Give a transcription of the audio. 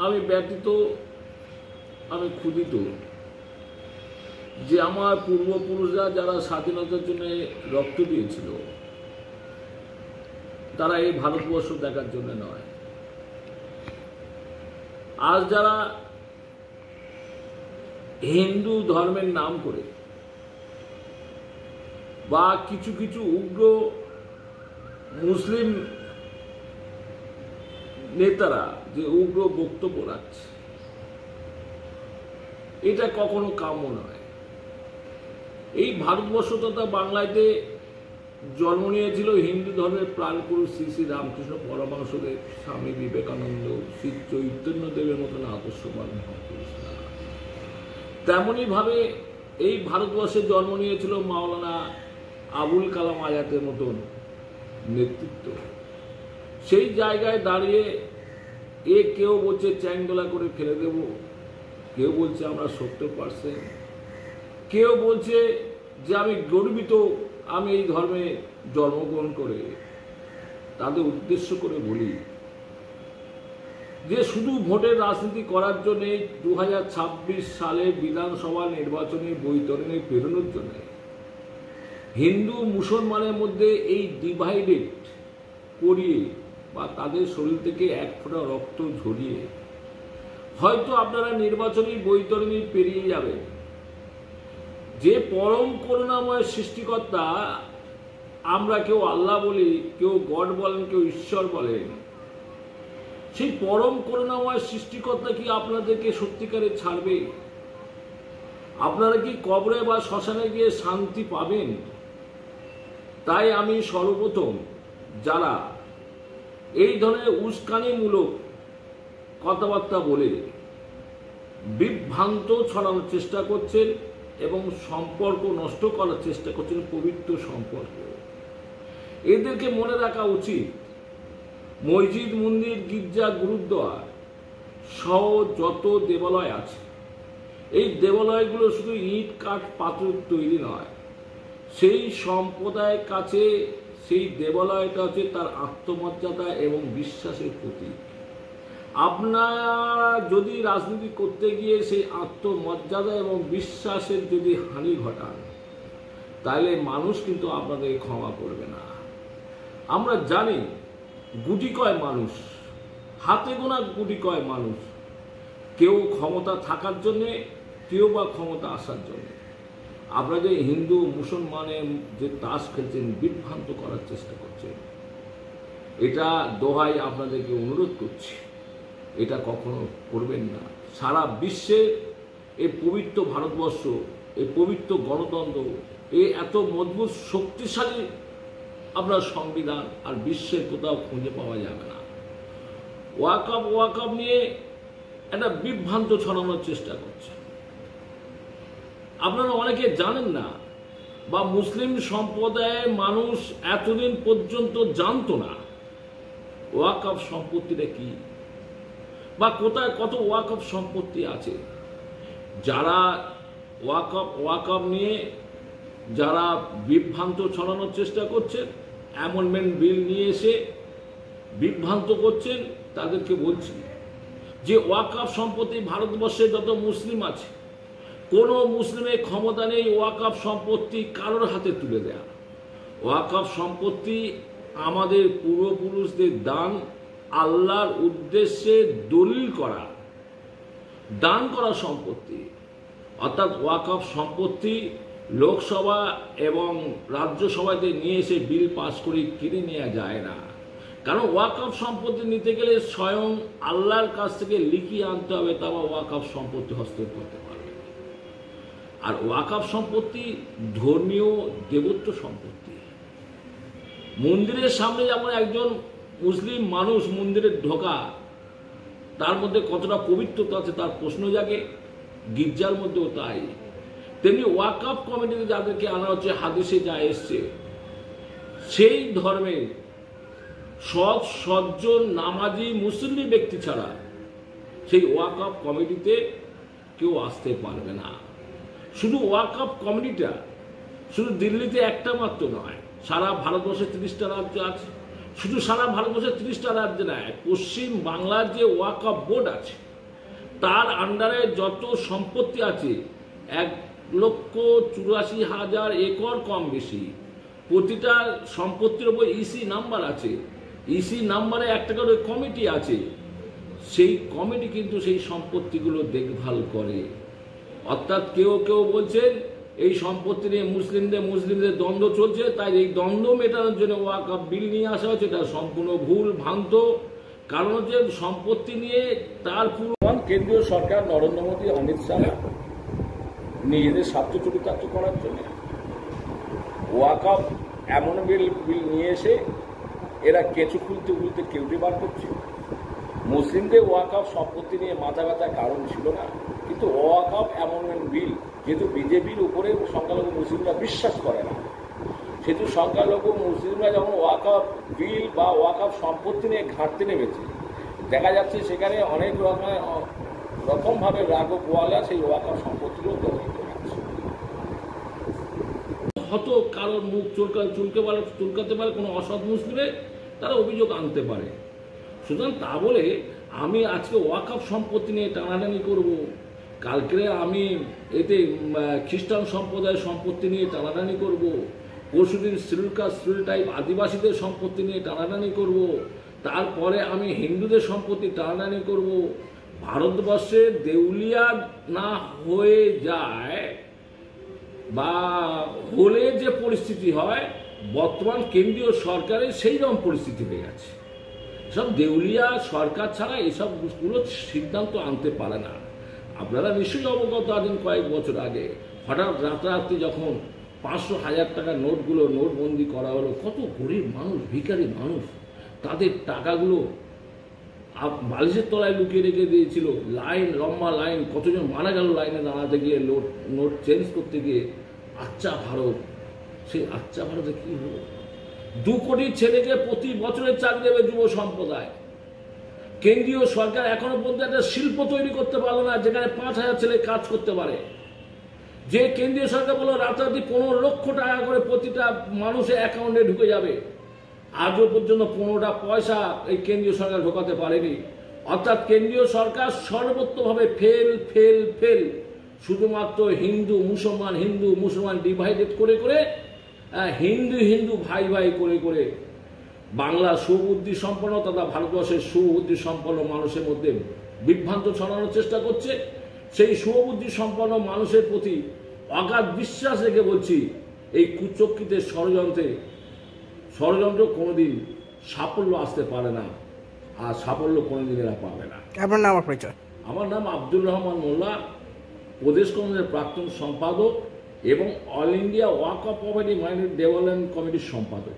আমি ব্যতীত, আমি ক্ষুধিত যে আমার পূর্বপুরুষরা যারা স্বাধীনতার জন্য রক্ত দিয়েছিল তারা এই ভারতবর্ষ দেখার জন্য নয়। আজ যারা হিন্দু ধর্মের নাম করে বা কিছু কিছু উগ্র মুসলিম নেতারা যে উগ্র বক্তব্য রাখছে, এটা কখনো কাম্য নয়। এই ভারতবর্ষ তথা বাংলাতে জন্ম নিয়েছিল হিন্দু ধর্মের প্রাণপুরুষ শ্রী শ্রী রামকৃষ্ণ পরমহংসদেব, স্বামী বিবেকানন্দ, শ্রী চৈতন্যদেবের মতন আদর্শবান মহাপুরুষরা। তেমনই ভাবে এই ভারতবর্ষে জন্ম নিয়েছিল মাওলানা আবুল কালাম আজাদের মতন নেতৃত্ব। সেই জায়গায় দাঁড়িয়ে কেউ বলছে চ্যাংদোলা করে ফেলে দেব, কেউ বলছে আমরা 70%, কেউ বলছে যে আমি গর্বিত আমি এই ধর্মে জন্মগ্রহণ করে। তাদের উদ্দেশ্য করে বলি যে শুধু ভোটের রাজনীতি করার জন্যে 2026 সালে বিধানসভা নির্বাচনে বৈতরণে পেরোনোর জন্য হিন্দু মুসলমানের মধ্যে এই ডিভাইডেড করিয়ে বা তাদের শরীর থেকে এক ফোঁটা রক্ত ঝরিয়ে হয়তো আপনারা নির্বাচনী বৈতরণী পেরিয়ে যাবেন। যে পরম করুণাময় সৃষ্টিকর্তা, আমরা কেউ আল্লাহ বলি, কেউ গড বলেন, কেউ ঈশ্বর বলেন, সেই পরম করুণাময় সৃষ্টিকর্তা কি আপনাদেরকে সত্যিকারে ছাড়বে? আপনারা কি কবরে বা শ্মশানে গিয়ে শান্তি পাবেন? তাই আমি সর্বপ্রথম যারা এই ধরনের উস্কানিমূলক কথাবার্তা বলে বিভ্রান্ত ছড়ানোর চেষ্টা করছেন এবং সম্পর্ক নষ্ট করার চেষ্টা করছেন, পবিত্র সম্পর্ক, এদেরকে মনে রাখা উচিত মসজিদ, মন্দির, গির্জা, গুরুদ্বার সহ যত দেবালয় আছে, এই দেবালয়গুলো শুধু ইট কাঠ পাথর তৈরি নয়। সেই সম্প্রদায়ের কাছে সেই দেবালয়টা হচ্ছে তার আত্মমর্যাদা এবং বিশ্বাসের প্রতীক। আপনারা যদি রাজনীতি করতে গিয়ে সেই আত্মমর্যাদা এবং বিশ্বাসের যদি হানি ঘটান, তাহলে মানুষ কিন্তু আপনাদের ক্ষমা করবে না। আমরা জানি গুটি কয় মানুষ, হাতে গোনা গুটি কয় মানুষ, কেউ ক্ষমতা থাকার জন্যে, কেউ বা ক্ষমতা আসার জন্য আপনারা যে হিন্দু মুসলমানের যে তাস খেলছেন, বিভ্রান্ত করার চেষ্টা করছেন, এটা দোহাই আপনাদেরকে অনুরোধ করছি, এটা কখনো করবেন না। সারা বিশ্বে এই পবিত্র ভারতবর্ষ, এই পবিত্র গণতন্ত্র, এই এত মজবুত শক্তিশালী আপনার সংবিধান আর বিশ্বের কোথাও খুঁজে পাওয়া যাবে না। ওয়াকফ নিয়ে একটা বিভ্রান্ত ছড়ানোর চেষ্টা করছে। আপনারা অনেকে জানেন না, বা মুসলিম সম্প্রদায়ের মানুষ এতদিন পর্যন্ত জানতো না ওয়াকফ সম্পত্তিটা কি বা কোথায় কত ওয়াকফ সম্পত্তি আছে। যারা ওয়াকফ নিয়ে যারা বিভ্রান্ত ছড়ানোর চেষ্টা করছেন, অ্যামেন্ডমেন্ট বিল নিয়ে এসে বিভ্রান্ত করছেন, তাদেরকে বলছি যে ওয়াকফ সম্পত্তি ভারতবর্ষে যত মুসলিম আছে, কোনো মুসলিমের ক্ষমতা নেই ওয়াকফ সম্পত্তি কারোর হাতে তুলে দেয়া। ওয়াকফ সম্পত্তি আমাদের পূর্বপুরুষদের দান, আল্লাহর উদ্দেশ্যে দলিল করা, দান করা সম্পত্তি। অর্থাৎ ওয়াকফ সম্পত্তি লোকসভা এবং রাজ্যসভাতে নিয়ে এসে বিল পাস করে কিনে নেওয়া যায় না। কারণ ওয়াকফ সম্পত্তি নিতে গেলে স্বয়ং আল্লাহর কাছ থেকে লিখিয়ে আনতে হবে, তবে ওয়াকফ সম্পত্তি হস্তগত করতে পারবে। আর ওয়াকফ সম্পত্তি ধর্মীয় দেবত্ব সম্পত্তি। মন্দিরের সামনে যেমন একজন মুসলিম মানুষ মন্দিরে ঢোকা, তার মধ্যে কতটা পবিত্রতা আছে তার প্রশ্ন জাগে, গির্জার মধ্যেও তাই। তেমনি ওয়াকফ কমিটিতে যাদেরকে আনা হচ্ছে, হাদিসে যা এসছে, সেই ধর্মের সৎ সজ্জন নামাজি মুসলিম ব্যক্তি ছাড়া সেই ওয়াকফ কমিটিতে কেউ আসতে পারবে না। শুধু ওয়াকফ কমিটিটা শুধু দিল্লিতে একটা মাত্র নয়, সারা ভারতবর্ষে 30টা রাজ্য আছে। শুধু সারা ভারতবর্ষে 30টা রাজ্যে নয়, পশ্চিম বাংলার যে ওয়াকফ বোর্ড আছে, তার আন্ডারে যত সম্পত্তি আছে 1,84,000 একর কম বেশি, প্রতিটা সম্পত্তির উপর ইসি নাম্বার আছে, ইসি নাম্বারে একটা করে কমিটি আছে, সেই কমিটি কিন্তু সেই সম্পত্তিগুলো দেখভাল করে। অর্থাৎ কেউ কেউ বলছেন এই সম্পত্তি নিয়ে মুসলিমদের দ্বন্দ্ব চলছে, তাই এই দ্বন্দ্ব মেটানোর জন্য ওয়াকফ বিল নিয়ে আসা হচ্ছে, এটা সম্পূর্ণ ভুল ভ্রান্ত। কারণ হচ্ছে সম্পত্তি নিয়ে তার পুরো কেন্দ্রীয় সরকার নরেন্দ্র মোদী, অমিত শাহ নিজেদের স্বার্থ চরিতার্থ করার জন্য ওয়াকফ এমন বিল নিয়ে এসে এরা কেঁচু খুলতে কেউটি বার করছে। মুসলিমদের ওয়াকফ সম্পত্তি নিয়ে মাথা ব্যথার কারণ ছিল না, কিন্তু ওয়াকফ অ্যামেন্ডমেন্ট বিল যেহেতু বিজেপির উপরে সংখ্যালঘু মুসলিমরা বিশ্বাস করে না, সেহেতু সংখ্যালঘু মুসলিমরা যখন ওয়াকফ বিল বা ওয়াকফ সম্পত্তি নিয়ে ঘাঁটতে নেমেছে, দেখা যাচ্ছে সেখানে অনেক রকমভাবে রাঘব ওয়ালা সেই ওয়াকফ সম্পত্তিগুলো দখল করে আছে। হয়তো কারোর মুখ চুলকাতে পারে কোনো অসৎ মুসলিমে, তারা অভিযোগ আনতে পারে। সুতরাং তা বলে আমি আজকে ওয়াকফ সম্পত্তি নিয়ে টানাটানি করব, কালকে আমি এতে খ্রিস্টান সম্প্রদায়ের সম্পত্তি নিয়ে টানাটানি করব, পরশুদিন শিডিউল কাস্ট শিডিউল ট্রাইব আদিবাসীদের সম্পত্তি নিয়ে টানাটানি করব, তারপরে আমি হিন্দুদের সম্পত্তি টানাটানি করব। ভারতবর্ষে দেউলিয়া না হয়ে যায় বা হলে যে পরিস্থিতি হয়, বর্তমান কেন্দ্রীয় সরকারের সেই রকম পরিস্থিতি হয়ে গেছে। সব দেউলিয়া সরকার ছাড়া এসবগুলো সিদ্ধান্ত আনতে পারে না। আপনারা নিশ্চয়ই অবগত আছেন, কয়েক বছর আগে হঠাৎ রাতারাতি যখন 500,000 টাকার নোটবন্দি করা হলো, কত গরিব মানুষ, ভিখারি মানুষ, তাদের টাকাগুলো বালিশের তলায় লুকিয়ে রেখে দিয়েছিল। লম্বা লাইন, কতজন মারা গেল লাইনে দাঁড়াতে গিয়ে, নোট চেঞ্জ করতে গিয়ে। আচ্ছা ভারত, সেই আচ্ছা ভারতে কি হলো? 2 কোটি ছেলেকে প্রতি বছরের চাকরি দেবে যুব সম্প্রদায়। কেন্দ্রীয় সরকার এখনো পর্যন্ত একটা শিল্প তৈরি করতে পারলো না যেখানে 5,000 ছেলে কাজ করতে পারে। যে কেন্দ্রীয় সরকার বলল রাতারাতি 15 লক্ষ টাকা করে প্রতিটা মানুষের অ্যাকাউন্টে ঢুকে যাবে, আজও পর্যন্ত 15টা পয়সা এই কেন্দ্রীয় সরকার ঢোকাতে পারেনি। অর্থাৎ কেন্দ্রীয় সরকার সর্বত্রভাবে ফেল। শুধুমাত্র হিন্দু মুসলমান ডিভাইডেড করে হিন্দু ভাই করে বাংলা সুবুদ্ধি সম্পন্ন তথা ভারতবর্ষের সুবুদ্ধি সম্পন্ন মানুষের মধ্যে বিভ্রান্ত ছড়ানোর চেষ্টা করছে। সেই সুবুদ্ধি সম্পন্ন মানুষের প্রতি অগাধ বিশ্বাস রেখে বলছি, এই কুচক্রীদের ষড়যন্ত্র কোনোদিন সাফল্য আসতে পারে না, আর সাফল্য কোনোদিন এরা পাবে না। আপনার নাম আর পরিচয়? আমার নাম আব্দুর রহমান মোল্লা, প্রদেশ কংগ্রেসের প্রাক্তন সম্পাদক এবং অল ইন্ডিয়া ওয়াকফ প্রপার্টি মাইনরিটি ডেভেলপমেন্ট কমিটির সম্পাদক।